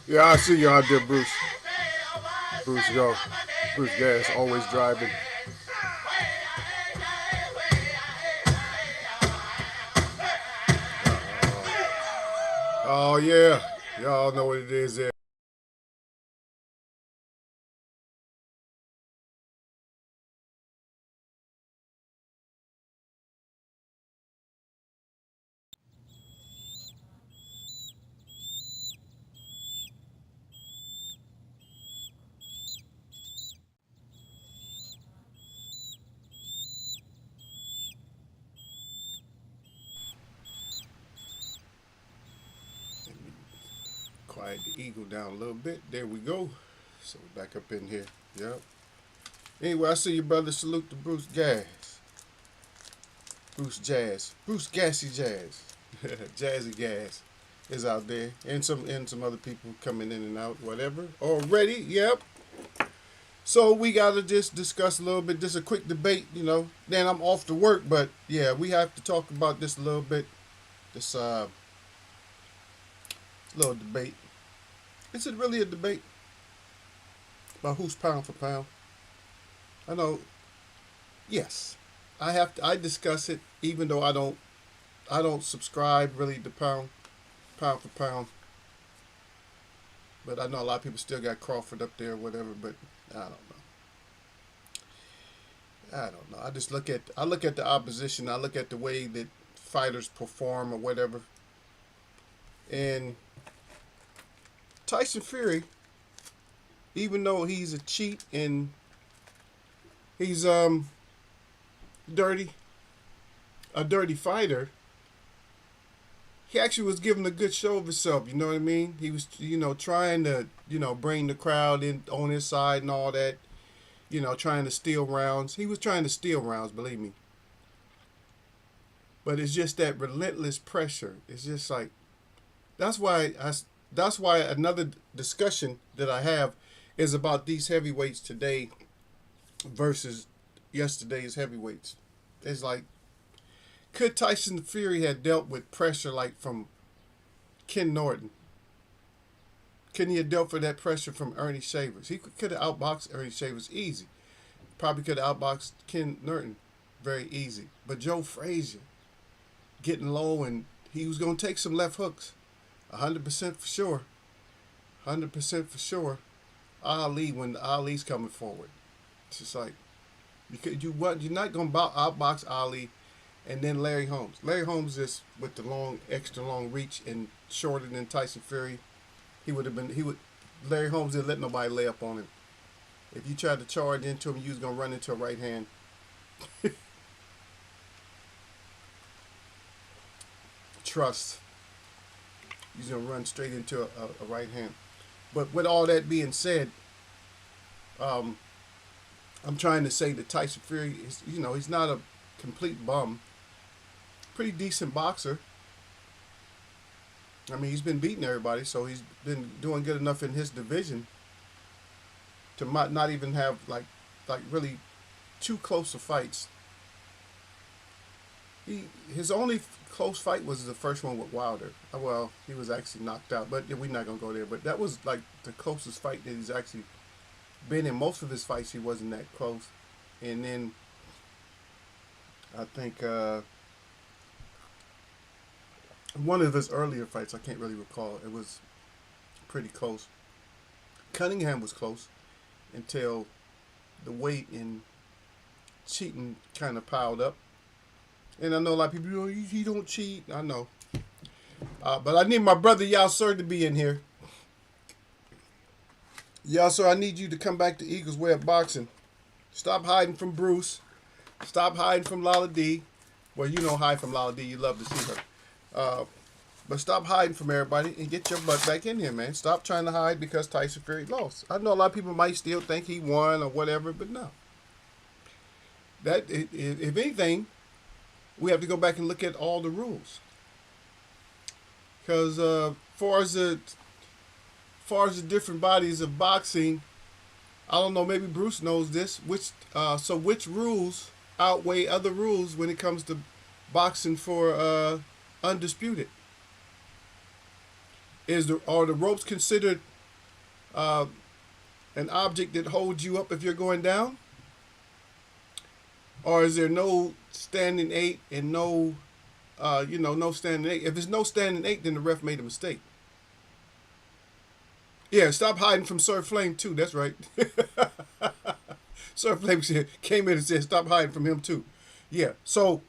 Yeah, I see you out there, Bruce. Bruce, go. Bruce Gas, always driving. Oh, yeah. Y'all know what it is there. Let me quiet the eagle down a little bit. There we go. So we're back up in here. Yep. Anyway, I see you, brother. Salute to Bruce Gas. Bruce Jazz. Bruce Gassy Jazz. Jazzy Gas is out there. And some other people coming in and out, whatever. Already, yep. So we gotta just discuss a little bit, just a quick debate, Then I'm off to work, but yeah, we have to talk about this a little bit. This little debate. Is it really a debate about who's pound for pound? I know. Yes, I discuss it, even though I don't subscribe really to pound for pound. But I know a lot of people still got Crawford up there, or whatever. But I don't know. I don't know. I look at the opposition. I look at the way that fighters perform or whatever. And Tyson Fury, even though he's a cheat and he's dirty, a dirty fighter, he actually was giving a good show of himself. You know what I mean? He was, trying to, bring the crowd in on his side and all that. Trying to steal rounds. He was trying to steal rounds, believe me. But it's just that relentless pressure. It's just like that's why I. That's why another discussion that I have is about these heavyweights today versus yesterday's heavyweights. It's like, could Tyson Fury have dealt with pressure like from Ken Norton? Couldn't he have dealt with that pressure from Ernie Shavers? He could have outboxed Ernie Shavers easy. Probably could have outboxed Ken Norton very easy. But Joe Frazier getting low, and he was going to take some left hooks. 100% for sure. 100% for sure. Ali, when Ali's coming forward, it's just like you're not gonna outbox Ali, and then Larry Holmes. Larry Holmes is with the extra long reach and shorter than Tyson Fury. He would have been. He would. Larry Holmes didn't let nobody lay up on him. If you tried to charge into him, you was gonna run into a right hand. Trust. You're gonna run straight into a right hand. But with all that being said, um, I'm trying to say that Tyson Fury is, he's not a complete bum. Pretty decent boxer. I mean, he's been beating everybody, so he's been doing good enough in his division to not even have like really too close of fights. His only close fight was the first one with Wilder. Well, he was actually knocked out, but we're not gonna go there. But that was like the closest fight that he's actually been in. Most of his fights, he wasn't that close. And then I think one of his earlier fights, I can't really recall. It was pretty close. Cunningham was close until the weight and cheating kind of piled up. And I know a lot of people, he don't cheat. I know. But I need my brother Yasser to be in here. Yasser, I need you to come back to Eagles Way of Boxing. Stop hiding from Bruce. Stop hiding from Lala D. Well, you don't hide from Lala D. You love to see her. But stop hiding from everybody and get your butt back in here, man. Stop trying to hide because Tyson Fury lost. I know a lot of people might still think he won or whatever, but no. If anything, we have to go back and look at all the rules. Because far as the different bodies of boxing, I don't know. Maybe Bruce knows this. Which rules outweigh other rules when it comes to boxing for undisputed? Are the ropes considered uh, an object that holds you up if you're going down? Or is there no standing eight and no, no standing eight? If there's no standing eight, then the ref made a mistake. Yeah, stop hiding from Sir Flame too. That's right. Sir Flame came in and said, stop hiding from him too. Yeah. So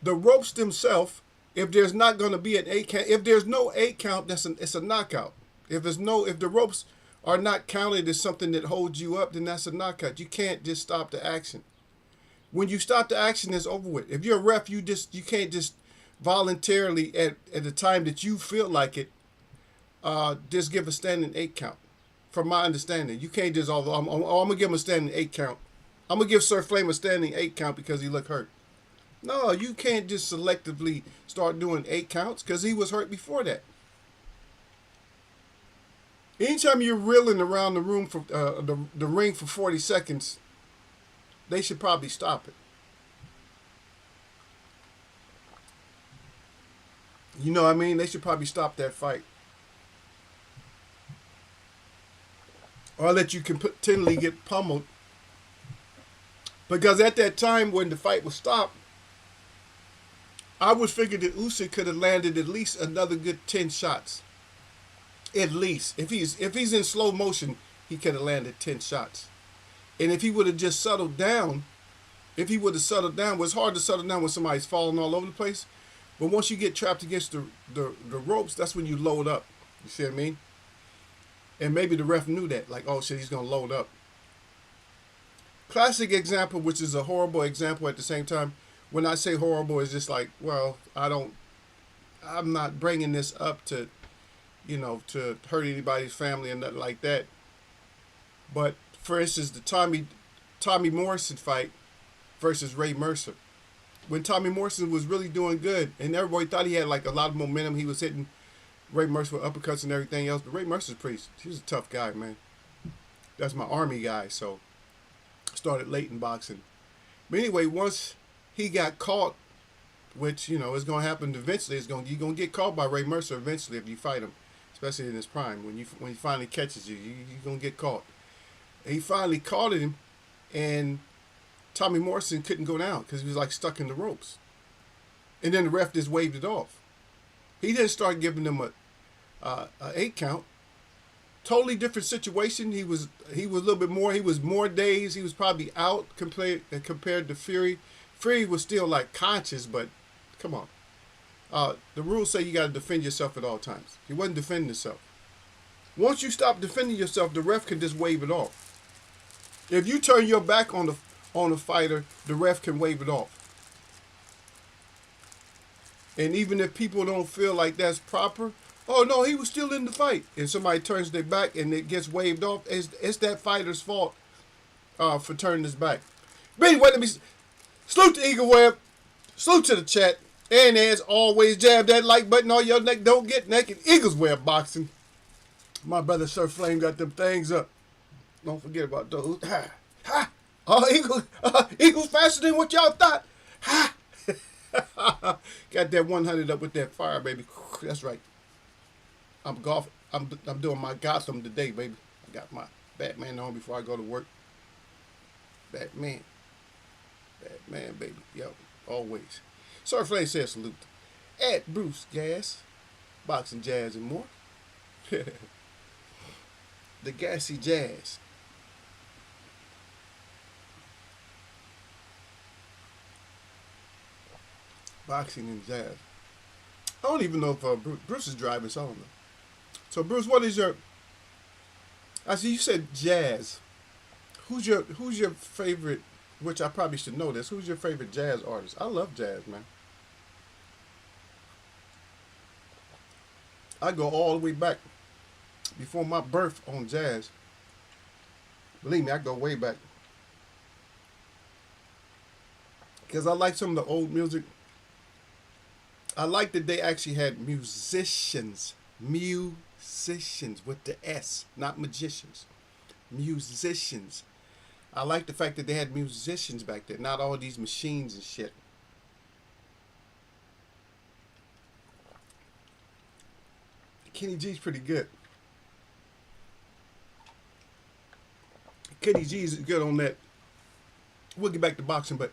the ropes themselves, if there's not going to be an 8 count, if there's no 8 count, it's a knockout. If the ropes are not counted as something that holds you up, then that's a knockout. You can't just stop the action. When you stop the action, it's over with. If you're a ref, you can't just voluntarily at the time that you feel like it, just give a standing 8 count. From my understanding, you can't just, I'm gonna give him a standing 8 count. I'm gonna give Sir Flame a standing 8 count because he looked hurt. No, you can't just selectively start doing 8 counts because he was hurt before that. Anytime you're reeling around the room for the ring for 40 seconds, they should probably stop it. You know what I mean? They should probably stop that fight. Or let you continually get pummeled. Because at that time when the fight was stopped, I would figure that Usyk could have landed at least another good 10 shots. At least. If he's in slow motion, he could have landed 10 shots. And if he would have just settled down, it's hard to settle down when somebody's falling all over the place. But once you get trapped against the ropes, that's when you load up. You see what I mean? And maybe the ref knew that. Like, oh shit, he's going to load up. Classic example, which is a horrible example at the same time. When I say horrible, it's just like, well, I'm not bringing this up to, to hurt anybody's family and nothing like that. But for instance, the Tommy Morrison fight versus Ray Mercer. When Tommy Morrison was really doing good, and everybody thought he had like a lot of momentum, he was hitting Ray Mercer with uppercuts and everything else. But Ray Mercer's he's a tough guy, man. That's my Army guy, so started late in boxing. But anyway, once he got caught, which is going to happen eventually, you're going to get caught by Ray Mercer eventually if you fight him, especially in his prime. When he finally catches you, you're going to get caught. And he finally caught him, and Tommy Morrison couldn't go down because he was like stuck in the ropes. And then the ref just waved it off. He didn't start giving them a 8 count. Totally different situation. He was a little bit more. He was more dazed. He was probably out compared to Fury. Fury was still like conscious, but come on. The rules say you got to defend yourself at all times. He wasn't defending himself. Once you stop defending yourself, the ref can just wave it off. If you turn your back on the fighter, the ref can wave it off. And even if people don't feel like that's proper, oh no, he was still in the fight, and somebody turns their back and it gets waved off, it's that fighter's fault for turning his back. But anyway, let me salute to Eagle Web, salute to the chat, and as always, jab that like button on your neck. Don't get naked. Eagles Web Boxing. My brother Sir Flame got them things up. Don't forget about those. Ha! Ha! Oh, Eagles faster than what y'all thought. Ha! Got that 100 up with that fire, baby. That's right. I'm doing my Gotham today, baby. I got my Batman on before I go to work. Batman, baby. Yo, always. Sir Flame says salute. At Bruce Gas, Boxing Jazz and more. The Gassy Jazz. Boxing and jazz. I don't even know if Bruce is driving, so I don't know. So Bruce, what is your? I see you said jazz. Who's your favorite? Which I probably should know this. Who's your favorite jazz artist? I love jazz, man. I go all the way back before my birth on jazz. Believe me, I go way back because I like some of the old music. I like that they actually had musicians with the S, not magicians. Musicians. I like the fact that they had musicians back there, not all these machines and shit. Kenny G's pretty good. Kenny G is good on that. We'll get back to boxing, but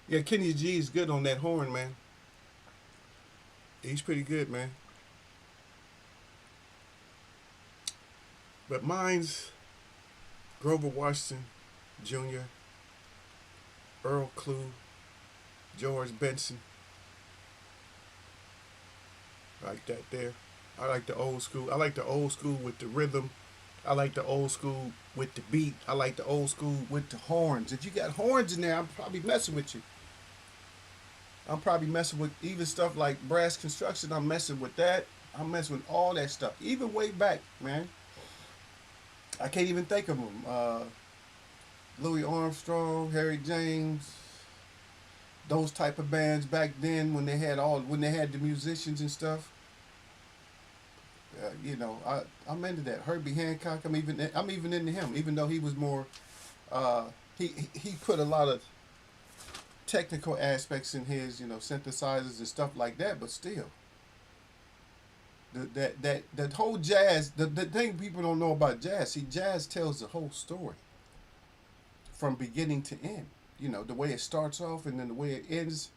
yeah, Kenny G is good on that horn, man. He's pretty good, man. But mine's Grover Washington Jr., Earl Clue, George Benson. Like that there. I like the old school. I like the old school with the rhythm. I like the old school with the beat. I like the old school with the horns. If you got horns in there, I'm probably messing with you. I'm probably messing with even stuff like brass construction. I'm messing with that. I'm messing with all that stuff. Even way back, man. I can't even think of them. Louis Armstrong, Harry James, those type of bands back then when they had the musicians and stuff. I'm into that. Herbie Hancock. I'm even into him, even though he was more. He put a lot of technical aspects in his synthesizers and stuff like that, but still. That whole jazz, the thing people don't know about jazz, see, jazz tells the whole story from beginning to end. The way it starts off and then the way it ends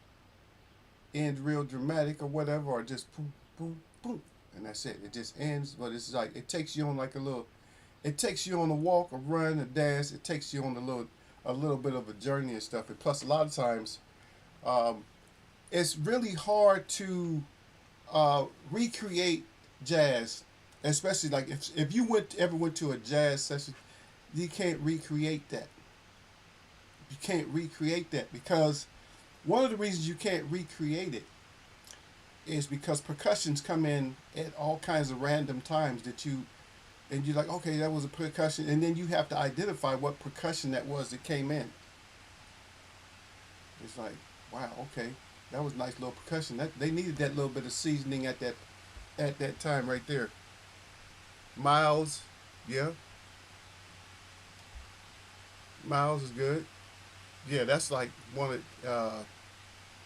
real dramatic or whatever, or just boom, boom, boom, and that's it. It just ends, but it's like it takes you on it takes you on a walk, a run, a dance. It takes you on a little bit of a journey and stuff. And plus, a lot of times, it's really hard to recreate jazz, especially like if you ever went to a jazz session, you can't recreate that. You can't recreate that because one of the reasons you can't recreate it is because percussions come in at all kinds of random times and you're like, okay, that was a percussion, and then you have to identify what percussion that was that came in. It's like, wow, okay, that was nice little percussion. That they needed that little bit of seasoning at that time right there. Miles, yeah, Miles is good. Yeah, that's like one of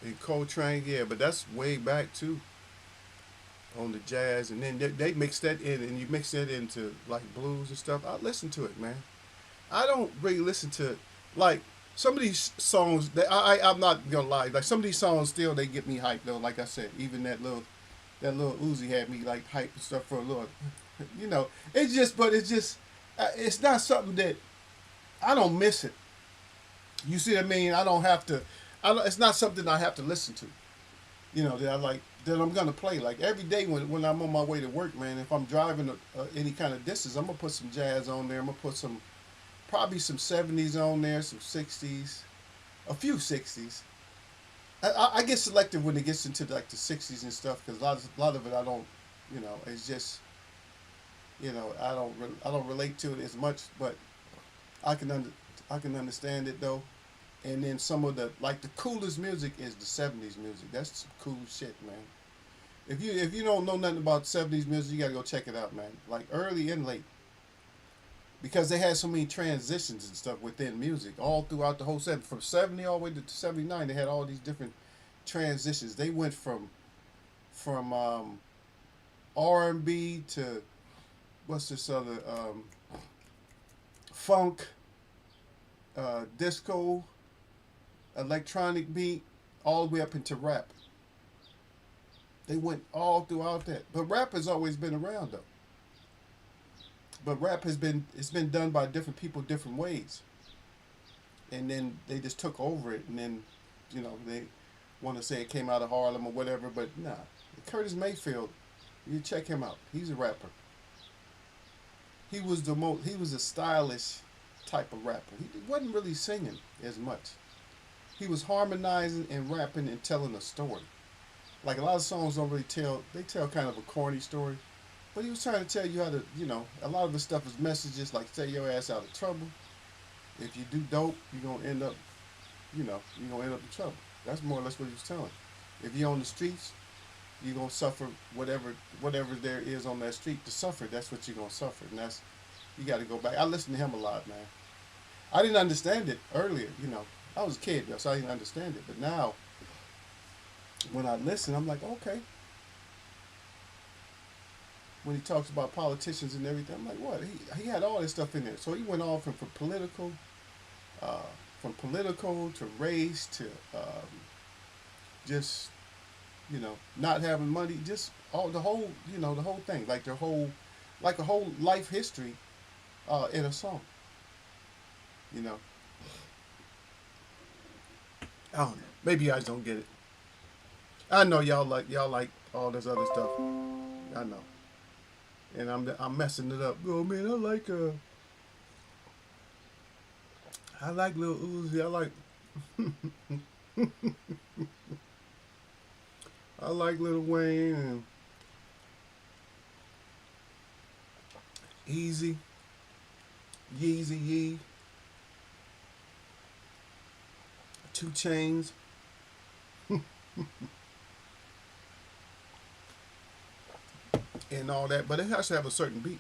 in Coltrane. Yeah, but that's way back too on the jazz, and then they mix that in, and you mix that into like blues and stuff. I listen to it, man. I don't really listen to like some of these songs that I'm not gonna lie. Like some of these songs still they get me hyped though. Like I said, even that little Uzi had me like hyped and stuff for a little. It's not something that I don't miss it. You see what I mean? I don't have to. It's not something I have to listen to. That I like that I'm gonna play like every day when I'm on my way to work, man. If I'm driving any kind of distance, I'm gonna put some jazz on there. I'm gonna put probably some '70s on there, some '60s, a few '60s. I get selective when it gets into like the '60s and stuff because a lot of it I don't, it's just, I don't relate to it as much, but I can I can understand it though. And then some of the coolest music is the '70s music. That's some cool shit, man. If you don't know nothing about '70s music, you gotta go check it out, man. Like early and late, because they had so many transitions and stuff within music all throughout the whole set. From '70 all the way to '79, they had all these different transitions. They went from R&B to what's this other funk, disco, electronic beat, all the way up into rap. They went all throughout that. But rap has always been around though. But rap it's been done by different people different ways. And then they just took over it and then, they want to say it came out of Harlem or whatever, but nah. Curtis Mayfield, you check him out. He's a rapper. He was a stylish type of rapper. He wasn't really singing as much. He was harmonizing and rapping and telling a story. Like a lot of songs don't really they tell kind of a corny story. But he was trying to tell you how to, a lot of the stuff is messages like stay your ass out of trouble. If you do dope, you're going to end up, you're going to end up in trouble. That's more or less what he was telling. If you're on the streets, you're going to suffer whatever there is on that street to suffer. That's what you're going to suffer. And you got to go back. I listened to him a lot, man. I didn't understand it earlier, I was a kid, so I didn't understand it. But now, when I listen, I'm like, okay. when he talks about politicians and everything. I'm like, what? He had all this stuff in there. So he went off uh, from political to race to just not having money, just all the whole the whole thing, like their whole like a whole life history in a song. You know, I don't know. Maybe you guys don't get it. I know y'all like all this other stuff. I know, and I'm messing it up. Oh man, I like Lil Uzi. I like Lil Wayne and Easy, Yeezy Yee, 2 Chains. And all that, but it has to have a certain beat.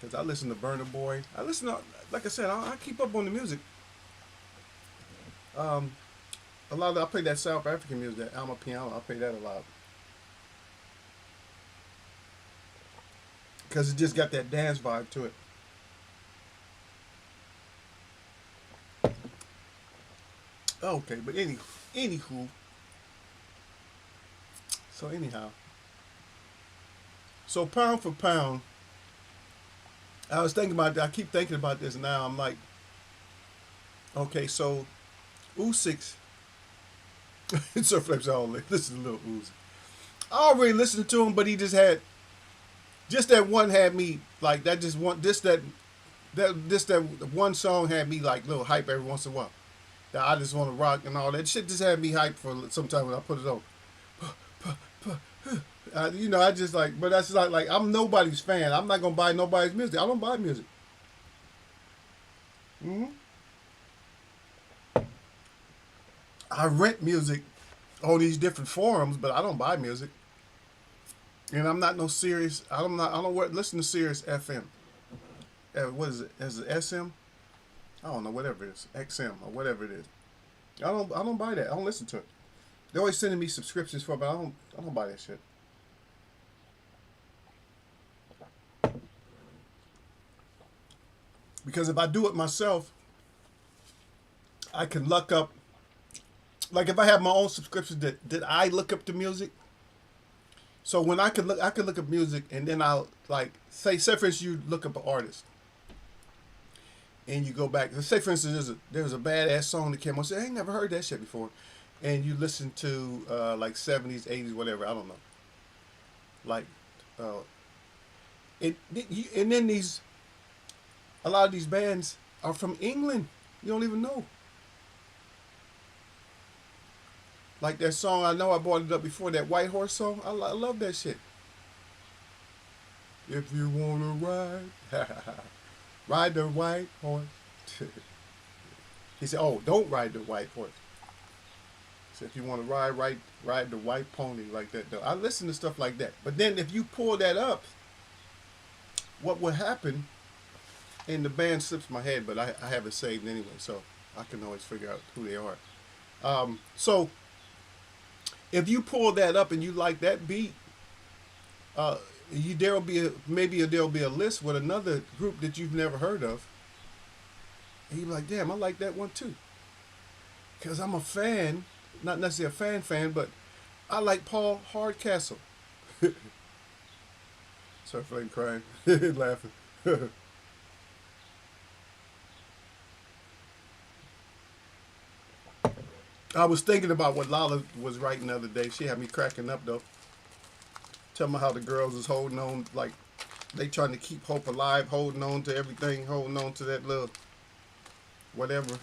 Because I listen to Burna Boy. I listen to, like I said, I keep up on the music. Um, a lot of I play that South African music, that Alma Piano. I play that a lot because it just got that dance vibe to it. Okay, but anywho, so anyhow, so pound for pound, I was thinking about. I keep thinking about this now. I'm like, okay, so Usyk, it's flips all. Listen to Lil Uzi. I already listened to him, but he just that one had me like that. Just one that one song had me like little hype every once in a while. That I just want to rock and all that shit. Just had me hype for some time when I put it on. I just like, but that's like I'm nobody's fan. I'm not gonna buy nobody's music. I don't buy music. hmm I rent music on these different forums, but I don't buy music. And I'm not no serious. I don't listen to Sirius FM. What is it? Is it SM? I don't know. Whatever it is, XM or whatever it is. I don't buy that. I don't listen to it. They're always sending me subscriptions for it, but I don't buy that shit. Because if I do it myself, I can look up. Like if I have my own subscription, that I look up the music. So when I could look up music, and then I'll like say for instance you look up an artist, and you go back. Say for instance there's a badass song that came on. Say I ain't never heard that shit before, and you listen to like 70s, 80s, whatever. I don't know. Like, and then a lot of these bands are from England. You don't even know. Like that song, I know I brought it up before, that White Horse song. I love that shit. If you wanna ride, ride the white horse. He said, "Oh, don't ride the white horse." He said, "If you wanna ride the white pony like that." Though I listen to stuff like that. But then if you pull that up, what would happen? And the band slips my head, but I have it saved anyway, so I can always figure out who they are. So if you pull that up and you like that beat, there'll be a list with another group that you've never heard of, and you're like, damn, I like that one too, because I'm a fan, not necessarily a fan, but I like Paul Hardcastle. Sorry for crying, laughing. I was thinking about what Lala was writing the other day. She had me cracking up though. Tell me how the girls is holding on, like they trying to keep hope alive, holding on to everything, holding on to that little whatever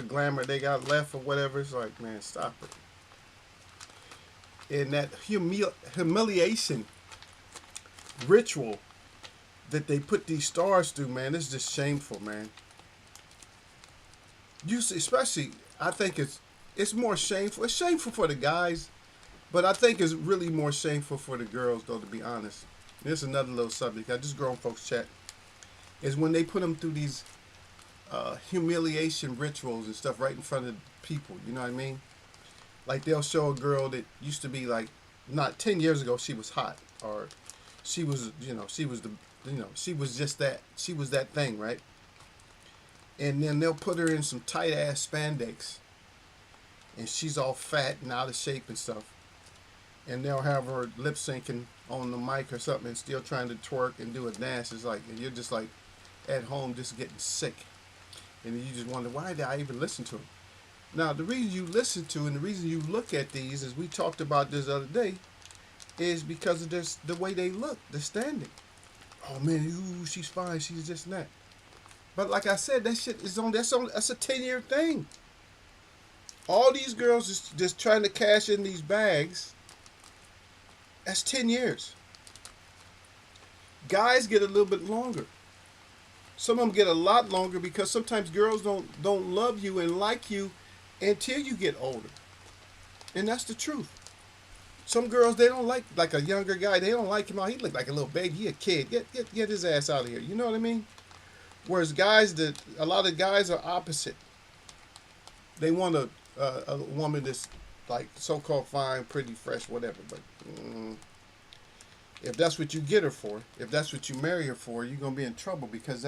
glamour they got left or whatever. It's like, man, stop it. And that humiliation ritual that they put these stars through, man, it's just shameful, man. You see, especially, I think it's more shameful. It's shameful for the guys, but I think it's really more shameful for the girls, though, to be honest. There's another little subject. I just grown folks chat. Is when they put them through these humiliation rituals and stuff right in front of people. You know what I mean? Like they'll show a girl that used to be like, not 10 years ago she was hot, or she was, she was the, she was just that. She was that thing, right? And then they'll put her in some tight ass spandex, and she's all fat and out of shape and stuff. And they'll have her lip syncing on the mic or something, and still trying to twerk and do a dance. It's like, and you're just like at home, just getting sick, and you just wonder, why did I even listen to them? Now, the reason you listen to and the reason you look at these, as we talked about this other day, is because of this, the way they look, the standing. Oh man, ooh, she's fine, she's this and that. But like I said, that shit is that's a 10-year thing. All these girls is just trying to cash in these bags. That's 10 years. Guys get a little bit longer. Some of them get a lot longer because sometimes girls don't love you and like you until you get older. And that's the truth. Some girls, they don't like a younger guy, they don't like him out. He look like a little baby, he a kid. Get his ass out of here. You know what I mean? Whereas guys, a lot of guys are opposite. They want a woman that's like so-called fine, pretty, fresh, whatever. But if that's what you get her for, if that's what you marry her for, you're gonna be in trouble because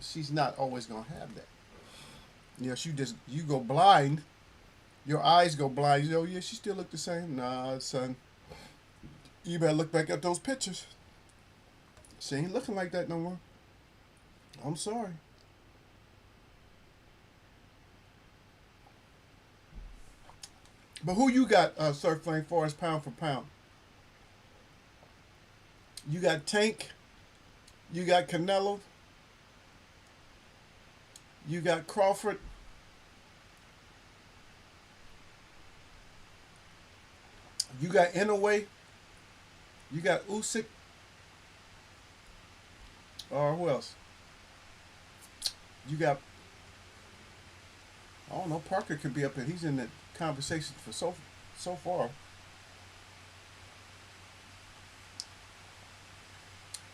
she's not always gonna have that. You go blind. Your eyes go blind. You know, yeah, she still look the same. Nah, son. You better look back at those pictures. She ain't looking like that no more. I'm sorry. But who you got, Surf Flame Forest, pound for pound? You got Tank. You got Canelo. You got Crawford. You got Inoue. You got Usyk. Or who else? You got, I don't know, Parker could be up there. He's in that conversation for so far.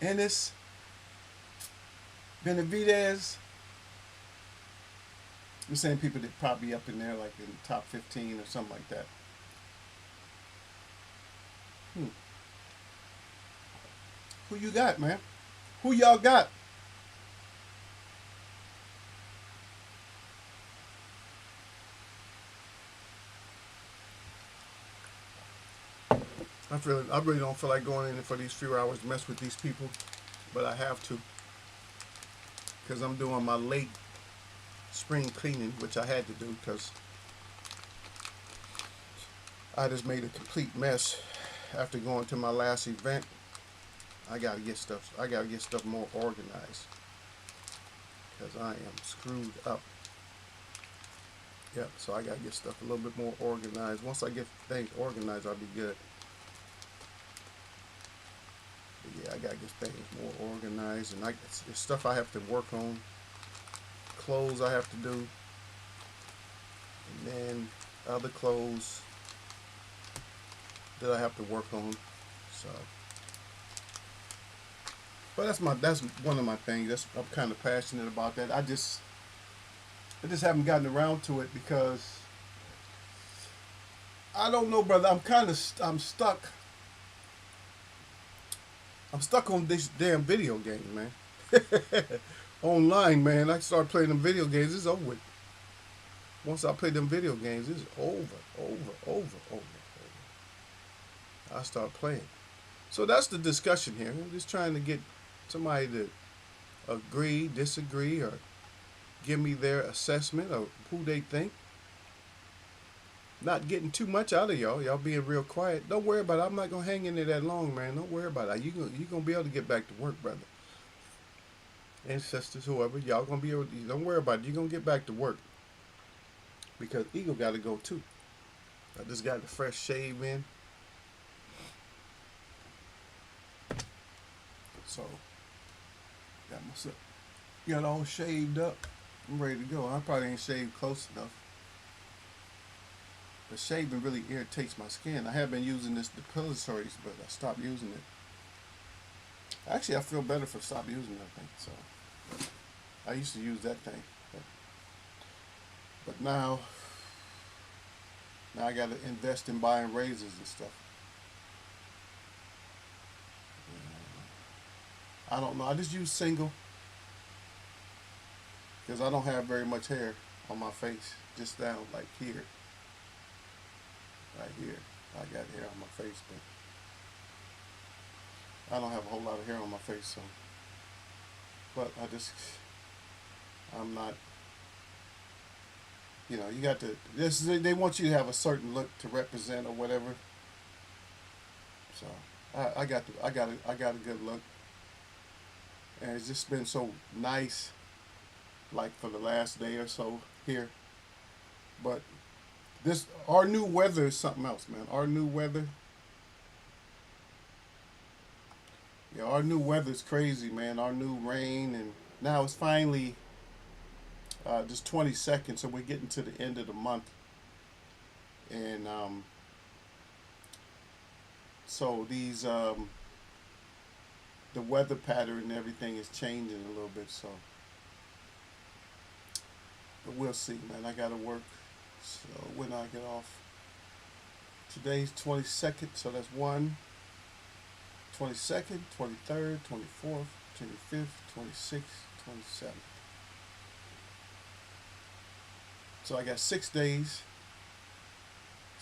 Ennis, Benavidez. I'm saying people that probably up in there, like in the top 15 or something like that. Who you got, man? Who y'all got? I really don't feel like going in for these few hours to mess with these people, but I have to because I'm doing my late spring cleaning, which I had to do because I just made a complete mess after going to my last event. I gotta get stuff more organized because I am screwed up. Yep, so I gotta get stuff a little bit more organized. Once I get things organized, I'll be good. But yeah, I gotta get things more organized, and it's stuff I have to work on, clothes I have to do, and then other clothes that I have to work on. So, but that's one of my things. I'm kind of passionate about that. I just haven't gotten around to it because I don't know, brother. I'm stuck. I'm stuck on this damn video game, man. Online, man. I start playing them video games. It's over with. Once I play them video games, it's over. I start playing. So that's the discussion here. I'm just trying to get somebody to agree, disagree, or give me their assessment of who they think. Not getting too much out of y'all. Y'all being real quiet. Don't worry about it. I'm not going to hang in there that long, man. Don't worry about it. You're going to be able to get back to work, brother. And sisters, whoever. Y'all going to be able to, don't worry about it. You're going to get back to work. Because Eagle got to go too. I just got the fresh shave in. So, got all shaved up. I'm ready to go. I probably ain't shaved close enough. The shaving really irritates my skin. I have been using this depilatorics, but I stopped using it. Actually, I feel better for stop using that thing. So, I used to use that thing, but now I got to invest in buying razors and stuff. I don't know. I just use single because I don't have very much hair on my face. Just down like here, right here. I got hair on my face, but I don't have a whole lot of hair on my face. So, but I'm not. You know, you got to. They want you to have a certain look to represent or whatever. So I got a good look, and it's just been so nice, like for the last day or so here. But this our new weather is something else, man. Our new weather, yeah, our new weather is crazy, man. Our new rain, and now it's finally just 22nd, so we're getting to the end of the month, and so these the weather pattern and everything is changing a little bit. So, but we'll see, man. I gotta work. So when I get off, today's 22nd, so that's 22nd, 23rd, 24th, 25th, 26th, 27th. So I got 6 days.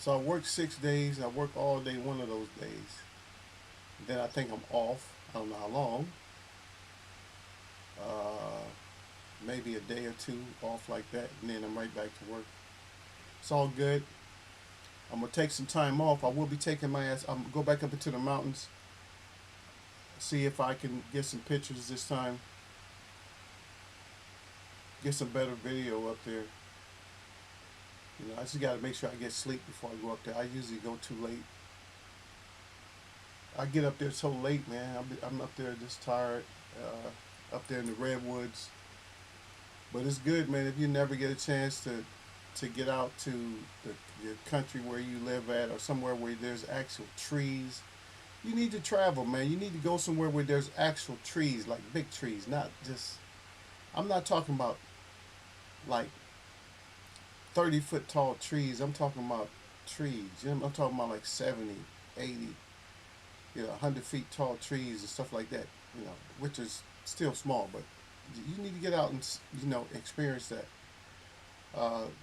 So I work 6 days. I work all day one of those days. Then I think I'm off. I don't know how long. Uh, Maybe a day or two off like that, and then I'm right back to work. It's all good. I'm gonna take some time off. I will be taking my ass. I'm gonna go back up into the mountains. See if I can get some pictures this time. Get some better video up there. You know, I just gotta make sure I get sleep before I go up there. I usually go too late. I get up there so late, man. I'm up there just tired. Up there in the redwoods. But it's good, man. If you never get a chance to get out to your country where you live at, or somewhere where there's actual trees, you need to travel, man. You need to go somewhere where there's actual trees, like big trees, not just. I'm not talking about like 30-foot tall trees. I'm talking about trees. You know, I'm talking about like 70, 80, 100 feet tall trees and stuff like that. You know, which is still small, but you need to get out and experience that.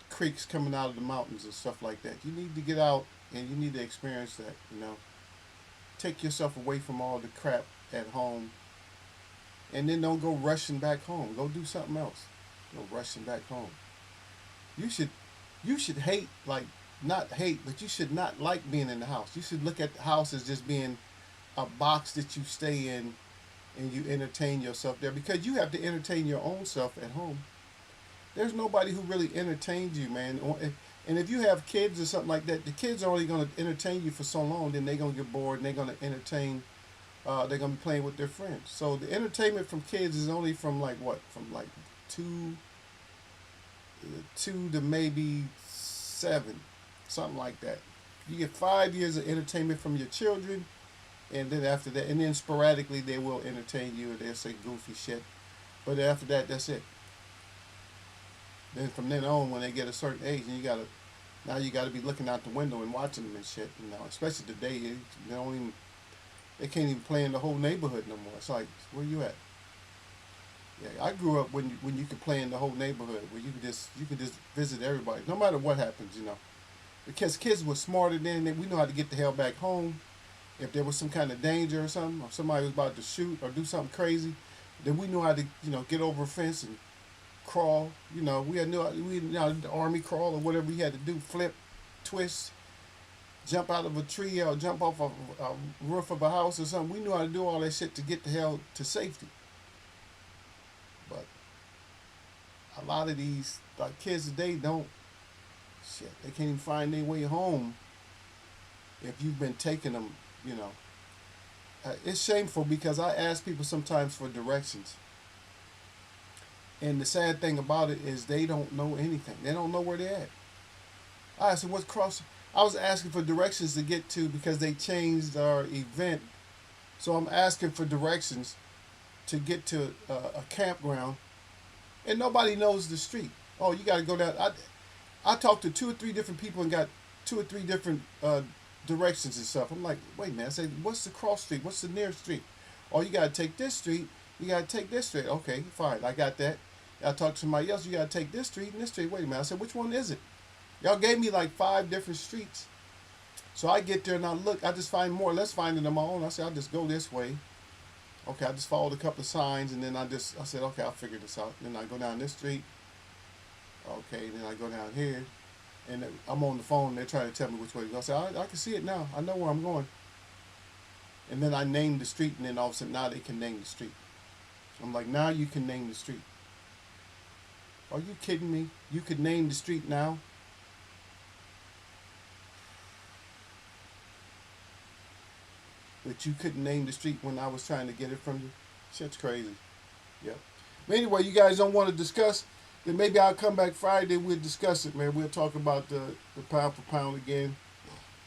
Creeks coming out of the mountains and stuff like that. You need to get out and you need to experience that. Take yourself away from all the crap at home, and then don't go rushing back home. Go do something else. Go rushing back home. You should hate, like, not hate, but you should not like being in the house. You should look at the house as just being a box that you stay in and you entertain yourself there, because you have to entertain your own self at home. There's nobody who really entertains you, man. And if you have kids or something like that, the kids are only going to entertain you for so long, then they're going to get bored and they're going to entertain, they're going to be playing with their friends. So the entertainment from kids is only from like what? From like two to maybe 7, something like that. You get 5 years of entertainment from your children, and then after that, and then sporadically they will entertain you, and they'll say goofy shit. But after that, that's it. Then from then on, when they get a certain age, and you gotta be looking out the window and watching them and shit. Especially today, they can't even play in the whole neighborhood no more. It's like, where you at? Yeah, I grew up when you could play in the whole neighborhood, where you could just visit everybody, no matter what happens, Because kids were smarter then. We knew how to get the hell back home. If there was some kind of danger or something, or somebody was about to shoot or do something crazy, then we knew how to, get over a fence and crawl. We knew how the army crawl or whatever we had to do, flip, twist, jump out of a tree or jump off a roof of a house or something. We knew how to do all that shit to get the hell to safety. But a lot of these kids today don't. Shit, they can't even find their way home if you've been taking them, It's shameful, because I ask people sometimes for directions. And the sad thing about it is they don't know anything. They don't know where they're at. I said, what's cross? I was asking for directions to get to, because they changed our event. So I'm asking for directions to get to a campground, and nobody knows the street. Oh, you got to go down. I talked to 2 or 3 different people and got 2 or 3 different directions and stuff. I'm like, wait a minute. I said, what's the cross street? What's the nearest street? Oh, you got to take this street, You gotta take this street. Okay, fine, I got that. I talked to somebody else. You gotta take this street and this street. Wait a minute. I said, which one is it? Y'all gave me like 5 different streets. So I get there and I look. I just find more. Let's find it on my own. I said, I'll just go this way. Okay, I just followed a couple of signs and then I said, okay, I'll figure this out. Then I go down this street. Okay, then I go down here. And I'm on the phone. They're trying to tell me which way to go. I said, I can see it now. I know where I'm going. And then I named the street, and then all of a sudden now they can name the street. I'm like, now you can name the street. Are you kidding me? You could name the street now? But you couldn't name the street when I was trying to get it from you? Shit's crazy. Yep. But anyway, you guys don't want to discuss, then maybe I'll come back Friday. We'll discuss it, man. We'll talk about the pound for pound again.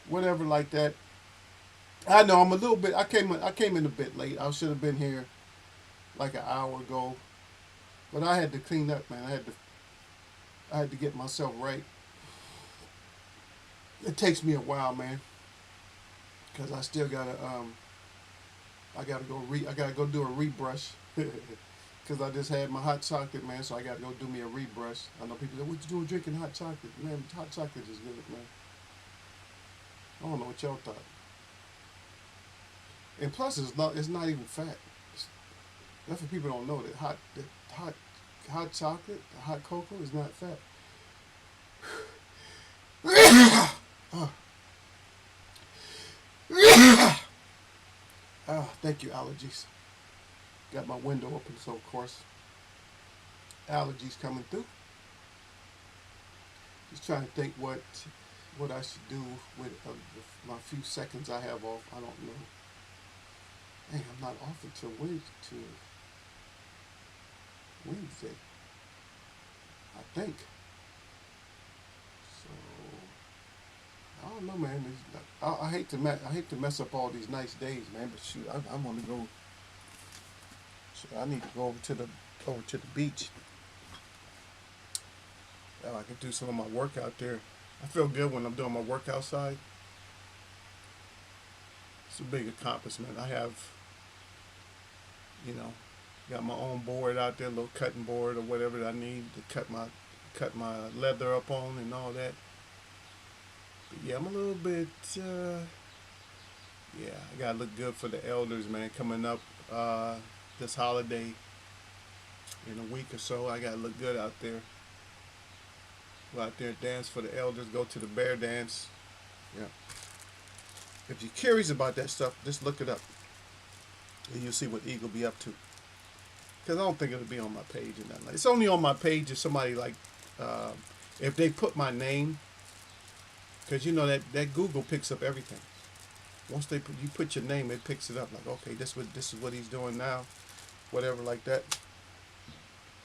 Whatever like that. I know I'm a little bit. I came in a bit late. I should have been here like an hour ago, but I had to clean up, man. I had to get myself right. It takes me a while, man, because I still gotta I gotta go do a rebrush because I just had my hot chocolate, man. So I gotta go do me a rebrush. I know people say, "What you doing drinking hot chocolate?" Man, hot chocolate is good, man. I don't know what y'all thought. And plus, it's not even fat. That's what people don't know. That hot chocolate, hot cocoa is not fat. Thank you, allergies. Got my window open, so of course, allergies coming through. Just trying to think what I should do with my few seconds I have off. I don't know. Hey, I'm not off until Wednesday, I think. So I don't know, man. I hate to mess up all these nice days, man. But shoot, I want to go. So I need to go over to the beach. I can do some of my work out there. I feel good when I'm doing my work outside. It's a big accomplishment. I have, got my own board out there, a little cutting board or whatever that I need to cut my leather up on and all that. But yeah, I'm a little bit, I gotta look good for the elders, man, coming up this holiday in a week or so. I gotta look good out there. Go out there and dance for the elders, go to the bear dance. Yeah. If you're curious about that stuff, just look it up. And you'll see what Eagle be up to. Because I don't think it'll be on my page or nothing. It's only on my page if somebody if they put my name. Because you know that Google picks up everything. Once you put your name, it picks it up. Like, okay, this is what he's doing now. Whatever like that.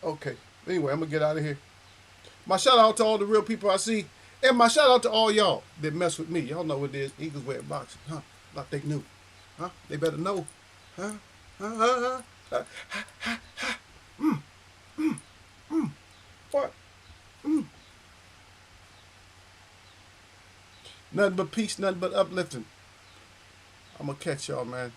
Okay. Anyway, I'm going to get out of here. My shout out to all the real people I see. And my shout out to all y'all that mess with me. Y'all know what it is. Eagles wear boxing. Huh? Like they knew. Huh? They better know. Huh? What? Nothing but peace, nothing but uplifting. I'm going to catch y'all, man.